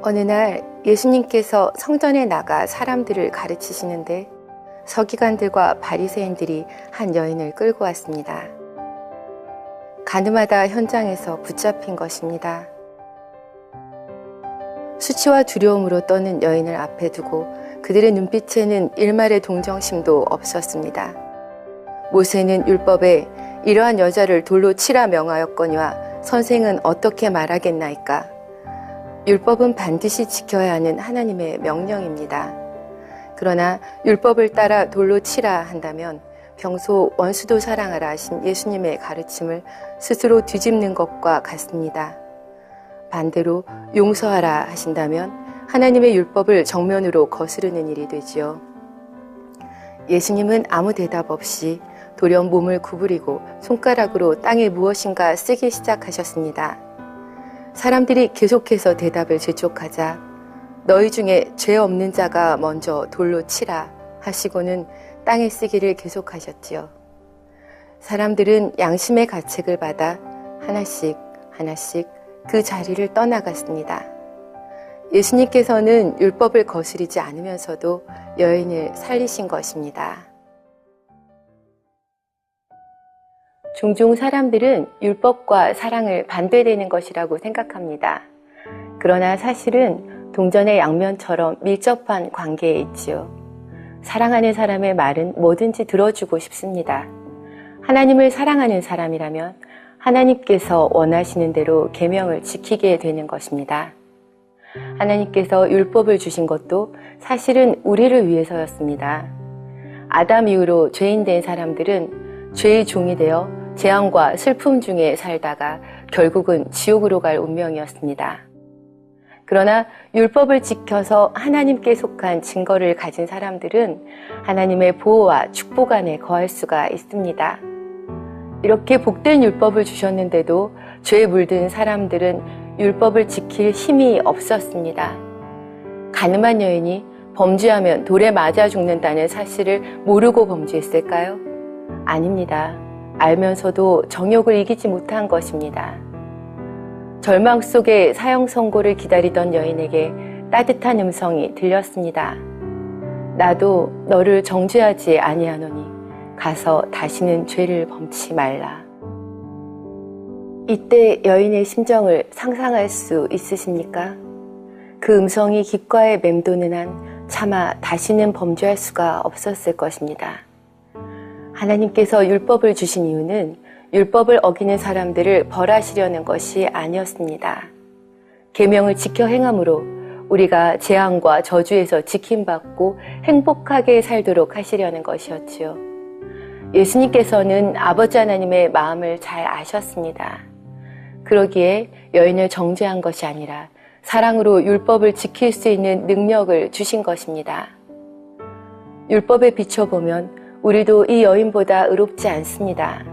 어느 날 예수님께서 성전에 나가 사람들을 가르치시는데 서기관들과 바리새인들이 한 여인을 끌고 왔습니다. 가늠하다 현장에서 붙잡힌 것입니다. 수치와 두려움으로 떠는 여인을 앞에 두고 그들의 눈빛에는 일말의 동정심도 없었습니다. 모세는 율법에 이러한 여자를 돌로 치라 명하였거니와 선생은 어떻게 말하겠나이까? 율법은 반드시 지켜야 하는 하나님의 명령입니다. 그러나 율법을 따라 돌로 치라 한다면 평소 원수도 사랑하라 하신 예수님의 가르침을 스스로 뒤집는 것과 같습니다. 반대로 용서하라 하신다면 하나님의 율법을 정면으로 거스르는 일이 되지요. 예수님은 아무 대답 없이 돌연 몸을 구부리고 손가락으로 땅에 무엇인가 쓰기 시작하셨습니다. 사람들이 계속해서 대답을 재촉하자 너희 중에 죄 없는 자가 먼저 돌로 치라 하시고는 땅에 쓰기를 계속하셨지요. 사람들은 양심의 가책을 받아 하나씩 하나씩 그 자리를 떠나갔습니다. 예수님께서는 율법을 거스르지 않으면서도 여인을 살리신 것입니다. 종종 사람들은 율법과 사랑을 반대되는 것이라고 생각합니다. 그러나 사실은 동전의 양면처럼 밀접한 관계에 있지요. 사랑하는 사람의 말은 뭐든지 들어주고 싶습니다. 하나님을 사랑하는 사람이라면 하나님께서 원하시는 대로 계명을 지키게 되는 것입니다. 하나님께서 율법을 주신 것도 사실은 우리를 위해서였습니다. 아담 이후로 죄인 된 사람들은 죄의 종이 되어 재앙과 슬픔 중에 살다가 결국은 지옥으로 갈 운명이었습니다. 그러나 율법을 지켜서 하나님께 속한 증거를 가진 사람들은 하나님의 보호와 축복 안에 거할 수가 있습니다. 이렇게 복된 율법을 주셨는데도 죄에 물든 사람들은 율법을 지킬 힘이 없었습니다. 가늠한 여인이 범죄하면 돌에 맞아 죽는다는 사실을 모르고 범죄했을까요? 아닙니다. 알면서도 정욕을 이기지 못한 것입니다. 절망 속에 사형 선고를 기다리던 여인에게 따뜻한 음성이 들렸습니다. 나도 너를 정죄하지 아니하노니 가서 다시는 죄를 범치 말라. 이때 여인의 심정을 상상할 수 있으십니까? 그 음성이 귓가에 맴도는 한 차마 다시는 범죄할 수가 없었을 것입니다. 하나님께서 율법을 주신 이유는 율법을 어기는 사람들을 벌하시려는 것이 아니었습니다. 계명을 지켜 행함으로 우리가 재앙과 저주에서 지킴받고 행복하게 살도록 하시려는 것이었지요. 예수님께서는 아버지 하나님의 마음을 잘 아셨습니다. 그러기에 여인을 정죄한 것이 아니라 사랑으로 율법을 지킬 수 있는 능력을 주신 것입니다. 율법에 비춰보면 우리도 이 여인보다 의롭지 않습니다.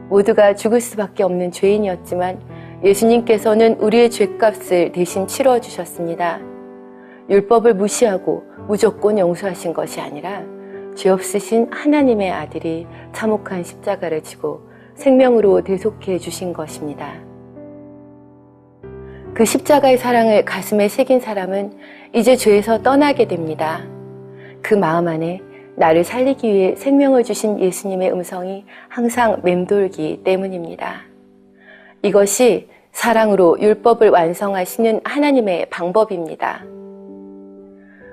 모두가 죽을 수밖에 없는 죄인이었지만 예수님께서는 우리의 죄값을 대신 치러주셨습니다. 율법을 무시하고 무조건 용서하신 것이 아니라 죄 없으신 하나님의 아들이 참혹한 십자가를 지고 생명으로 대속해 주신 것입니다. 그 십자가의 사랑을 가슴에 새긴 사람은 이제 죄에서 떠나게 됩니다. 그 마음 안에 나를 살리기 위해 생명을 주신 예수님의 음성이 항상 맴돌기 때문입니다. 이것이 사랑으로 율법을 완성하시는 하나님의 방법입니다.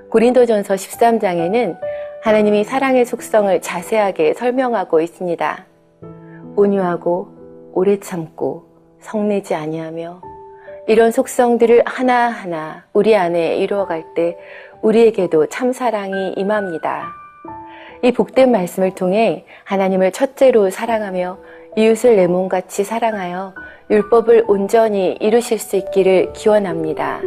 고린도전서 13장에는 하나님이 사랑의 속성을 자세하게 설명하고 있습니다. 온유하고 오래 참고 성내지 아니하며 이런 속성들을 하나하나 우리 안에 이루어갈 때 우리에게도 참 사랑이 임합니다. 이 복된 말씀을 통해 하나님을 첫째로 사랑하며 이웃을 내 몸같이 사랑하여 율법을 온전히 이루실 수 있기를 기원합니다.